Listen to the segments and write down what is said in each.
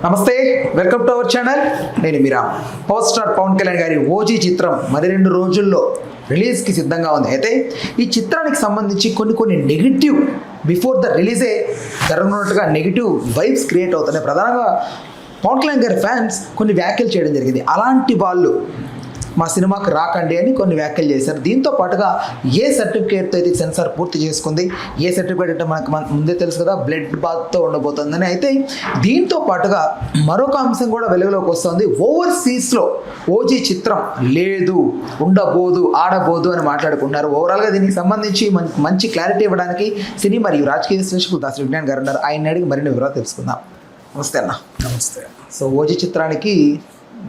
నమస్తే, welcome to our channel. నేను మీరా. Power star Pawan Kalyan గారి ఓజీ చిత్రం మరి 2 రోజుల్లో రిలీజ్కి సిద్ధంగా ఉంది. అయితే ఈ చిత్రానికి సంబంధించి కొన్ని నెగిటివ్ బిఫోర్ ద రిలీజే జరగనున్నట్టుగా నెగిటివ్ వైబ్స్ క్రియేట్ అవుతున్నాయి. ప్రధానంగా పవన్ కళ్యాణ్ గారి ఫ్యాన్స్ కొన్ని వ్యాఖ్యలు చేయడం జరిగింది. అలాంటి వాళ్ళు మా సినిమాకి రాకండి అని కొన్ని వ్యాఖ్యలు చేశారు. దీంతో పాటుగా ఏ సర్టిఫికేట్తో అయితే సెన్సార్ పూర్తి చేసుకుంది, ఏ సర్టిఫికేట్ అంటే మనకు ముందే తెలుసు కదా, బ్లడ్ బాత్తో ఉండబోతుందని. అయితే దీంతో పాటుగా మరొక అంశం కూడా వెలుగులోకి వస్తుంది. ఓవర్సీస్లో ఓజీ చిత్రం లేదు, ఉండబోదు, ఆడబోదు అని మాట్లాడుకుంటున్నారు. ఓవరాల్గా దీనికి సంబంధించి మంచి క్లారిటీ ఇవ్వడానికి సినీ మరియు రాజకీయ విశ్లేషకులు దాసరి విజ్ఞాన్ గారు ఉన్నారు. ఆయన అడిగి మరిన్ని వివరాలు తెలుసుకుందాం. నమస్తే అన్న. నమస్తే. సో ఓజీ చిత్రానికి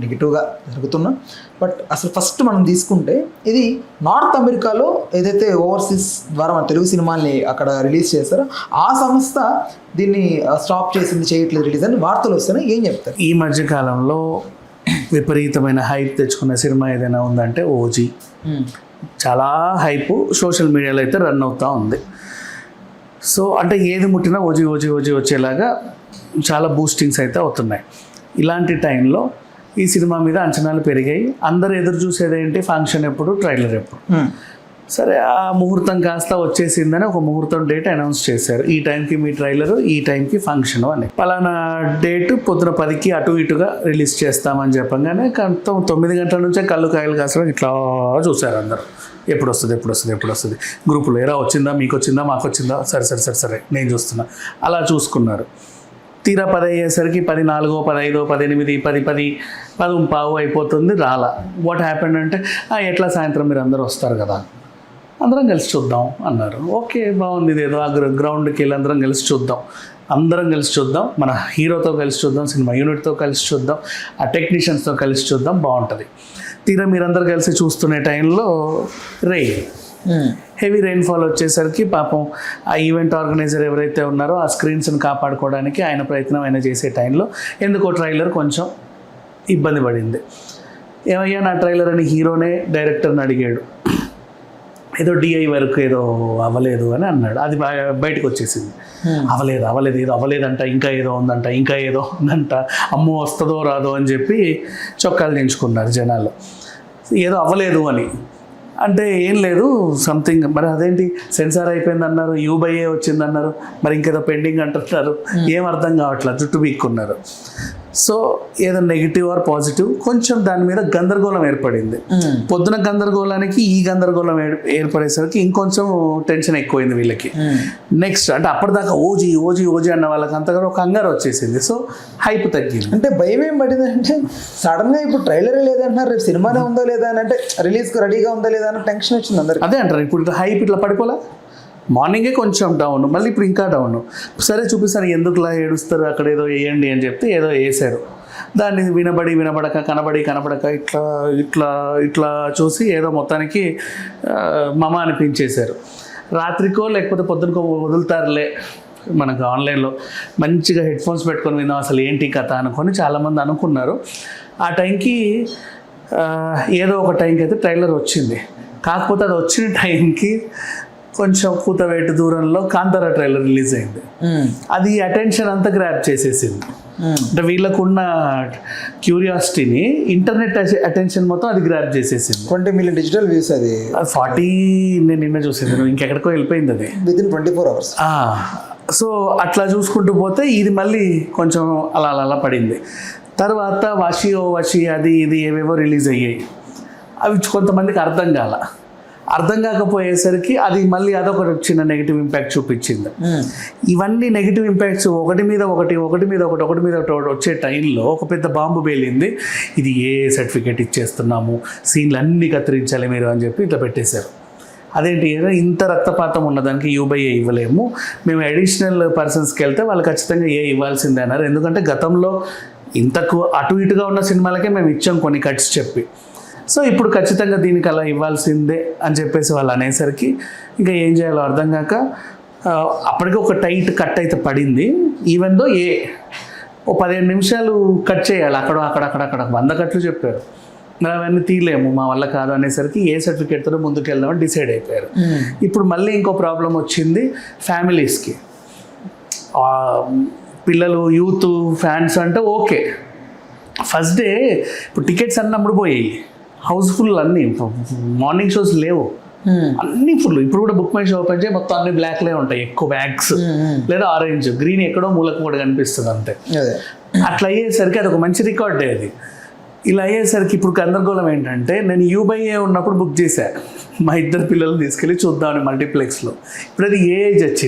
నెగిటివ్గా జరుగుతున్నాం. బట్ అసలు ఫస్ట్ మనం తీసుకుంటే ఇది నార్త్ అమెరికాలో ఏదైతే ఓవర్సీస్ ద్వారా మన తెలుగు సినిమాల్ని అక్కడ రిలీజ్ చేస్తారో ఆ సంస్థ దీన్ని స్టాప్ చేసింది, చేయట్లేదు రిలీజ్ అని వార్తలు వస్తున్నాయి. ఏం చెప్తారు? ఈ మధ్యకాలంలో విపరీతమైన హైప్ తెచ్చుకున్న సినిమా ఏదైనా ఉందంటే ఓజీ. చాలా హైప్ సోషల్ మీడియాలో అయితే రన్ అవుతూ ఉంది. సో అంటే ఏది ముట్టినా ఓజీ ఓజీ ఓజీ వచ్చేలాగా చాలా బూస్టింగ్స్ అయితే అవుతున్నాయి. ఇలాంటి టైంలో ఈ సినిమా మీద అంచనాలు పెరిగాయి. అందరు ఎదురు చూసేది ఏంటి, ఫంక్షన్ ఎప్పుడు, ట్రైలర్ ఎప్పుడు. సరే, ఆ ముహూర్తం కాస్త వచ్చేసిందని ఒక ముహూర్తం డేట్ అనౌన్స్ చేశారు. ఈ టైంకి మీ ట్రైలరు, ఈ టైంకి ఫంక్షన్ అని. పలానా డేట్ పొద్దున 10కి అటు ఇటుగా రిలీజ్ చేస్తామని చెప్పగానే 9 గంటల నుంచే కళ్ళు కాయలు కాసడం ఇట్లా చూశారు అందరు. ఎప్పుడు వస్తుంది గ్రూపులో ఎరా వచ్చిందా, మీకు వచ్చిందా, మాకు వచ్చిందా, సరే నేను చూస్తున్నా, అలా చూసుకున్నారు. తీరా 10 అయ్యేసరికి 14, 15, 18, 10, 10:15 అయిపోతుంది, రాలా. వాట్ హ్యాపెండ్ అంటే ఎట్లా సాయంత్రం మీరు అందరూ వస్తారు కదా, అందరం కలిసి చూద్దాం అన్నారు. ఓకే, బాగుంది. ఇదేదో ఆ గ్రౌండ్కి వెళ్ళి అందరం కలిసి చూద్దాం, మన హీరోతో కలిసి చూద్దాం, సినిమా యూనిట్తో కలిసి చూద్దాం, ఆ టెక్నీషియన్స్తో కలిసి చూద్దాం, బాగుంటుంది. తీరా మీరందరూ కలిసి చూస్తున్న టైంలో హెవీ రెయిన్ఫాల్ వచ్చేసరికి పాపం ఆ ఈవెంట్ ఆర్గనైజర్ ఎవరైతే ఉన్నారో ఆ స్క్రీన్స్ని కాపాడుకోవడానికి ఆయన ప్రయత్నం ఆయన చేసే టైంలో ఎందుకో ట్రైలర్ కొంచెం ఇబ్బంది పడింది. ఏమయ్యా నా ట్రైలర్ అని హీరోనే డైరెక్టర్ని అడిగాడు. ఏదో డిఐ వరకు ఏదో అవ్వలేదు అని అన్నాడు. అది బయటకు వచ్చేసింది. అవ్వలేదు ఏదో అవ్వలేదంట, ఇంకా ఏదో ఉందంట, అమ్మో వస్తుందో రాదో అని చెప్పి చొక్కాలు దించుకున్నారు జనాలు. ఏదో అవ్వలేదు అని అంటే ఏం లేదు సంథింగ్. మరి అదేంటి సెన్సార్ అయిపోయింది అన్నారు, యూబైఏ వచ్చిందన్నారు, మరి ఇంకేదో పెండింగ్ అంటున్నారు. ఏం అర్థం కావట్లేదు, జుట్టు పీక్కున్నారు. సో ఏదో నెగిటివ్ ఆర్ పాజిటివ్ కొంచెం దాని మీద గందరగోళం ఏర్పడింది. పొద్దున గందరగోళానికి ఈ గందరగోళం ఏర్పడేసరికి ఇంకొంచెం టెన్షన్ ఎక్కువైంది వీళ్ళకి. నెక్స్ట్ అంటే అప్పటిదాకా ఓజీ అన్న వాళ్ళకి అంతగా ఒక కంగారు వచ్చేసింది. సో హైప్ తగ్గింది. అంటే భయం ఏం పడింది అంటే సడన్గా ఇప్పుడు ట్రైలర్ లేదంటున్నారు, రేపు సినిమానే ఉందో లేదా అని, అంటే రిలీజ్కి రెడీగా ఉందా లేదా అని టెన్షన్ వచ్చింది అందరికి. అదే అంటారు, ఇప్పుడు హైప్ ఇట్లా పడిపోలే. మార్నింగే కొంచెం డౌన్, మళ్ళీ ఇప్పుడు ఇంకా డౌన్. సరే చూపిస్తాను, ఎందుకులా ఏడుస్తారు, అక్కడ ఏదో వేయండి అని చెప్తే ఏదో వేసారు. దాన్ని వినబడక కనబడక ఇట్లా చూసి ఏదో మొత్తానికి మమ అనిపించేశారు. రాత్రికో లేకపోతే పొద్దునకో వదులుతారులే మనకు ఆన్లైన్లో మంచిగా హెడ్ ఫోన్స్ పెట్టుకొని విందాం అసలు ఏంటి కథ అనుకొని చాలామంది అనుకున్నారు. ఆ టైంకి ఏదో ఒక టైంకి అయితే ట్రైలర్ వచ్చింది. కాకపోతే అది వచ్చిన టైంకి కొంచెం కూతవేటు దూరంలో కాంతారా ట్రైలర్ రిలీజ్ అయింది. అది అటెన్షన్ అంతా గ్రాప్ చేసేసింది. అంటే వీళ్ళకున్న క్యూరియాసిటీని ఇంటర్నెట్ అటెన్షన్ మొత్తం అది గ్రాప్ చేసేసింది. 20 million డిజిటల్ వ్యూస్. అది 40 నేను నిన్న చూసేది, ఇంకెక్కడికో వెళ్ళిపోయింది అది వితిన్ 24 hours. సో అట్లా చూసుకుంటూ పోతే ఇది మళ్ళీ కొంచెం అలా పడింది. తర్వాత వషి అది ఇది ఏవేవో రిలీజ్ అయ్యాయి. అవి కొంతమందికి అర్థం కాకపోయేసరికి అది మళ్ళీ అదొక చిన్న నెగిటివ్ ఇంపాక్ట్ చూపించింది. ఇవన్నీ నెగిటివ్ ఇంపాక్ట్స్ ఒకటి మీద ఒకటి వచ్చే టైంలో ఒక పెద్ద బాంబు పేలింది. ఇది ఏ సర్టిఫికేట్ ఇచ్చేస్తున్నాము, సీన్లు అన్నీ కత్తిరించాలి మీరు అని చెప్పి ఇట్లా పెట్టేశారు. అదేంటి, ఇంత రక్తపాతం ఉన్నదానికి యూబైఏ ఇవ్వలేము, మేము అడిషనల్ పర్సన్స్కి వెళ్తే వాళ్ళు ఖచ్చితంగా ఇవ్వాల్సిందే అన్నారు. ఎందుకంటే గతంలో ఇంతకు అటు ఇటుగా ఉన్న సినిమాలకే మేము ఇచ్చాం కొన్ని కట్స్ చెప్పి. సో ఇప్పుడు ఖచ్చితంగా దీనికి అలా ఇవ్వాల్సిందే అని చెప్పేసి వాళ్ళు అనేసరికి ఇంకా ఏం చేయాలో అర్థం కాక అప్పటికే ఒక టైట్ కట్ అయితే పడింది. ఈవెన్ దో 15 నిమిషాలు కట్ చేయాలి, అక్కడ 100 కట్లు చెప్పారు. మరి అవన్నీ తీయలేము, మా వల్ల కాదు అనేసరికి ఏ సర్టిఫికేట్తో ముందుకు వెళ్దామని డిసైడ్ అయిపోయారు. ఇప్పుడు మళ్ళీ ఇంకో ప్రాబ్లం వచ్చింది ఫ్యామిలీస్కి. పిల్లలు యూత్ ఫ్యాన్స్ అంటే ఓకే. ఫస్ట్ డే ఇప్పుడు టికెట్స్ అన్నీ అమ్ముడుపోయాయి, హౌస్ఫుల్ అన్నీ, మార్నింగ్ షోస్ లేవు, అన్నీ ఫుల్. ఇప్పుడు కూడా బుక్ మై షో ఓపెన్ చేయి మొత్తం అన్ని బ్లాక్లే ఉంటాయి, ఎక్కువ బ్యాగ్స్ లేదా ఆరెంజ్, గ్రీన్ ఎక్కడో మూలకు కూడా కనిపిస్తుంది అంతే. అట్లా అయ్యేసరికి అది ఒక మంచి రికార్డే అది. ఇలా అయ్యేసరికి ఇప్పుడు గందరగోళం ఏంటంటే, నేను U/A ఉన్నప్పుడు బుక్ చేశాను మా ఇద్దరు పిల్లల్ని తీసుకెళ్ళి చూద్దామని మల్టీప్లెక్స్లో. ఇప్పుడు అది ఏ ఏజ్ వచ్చింది.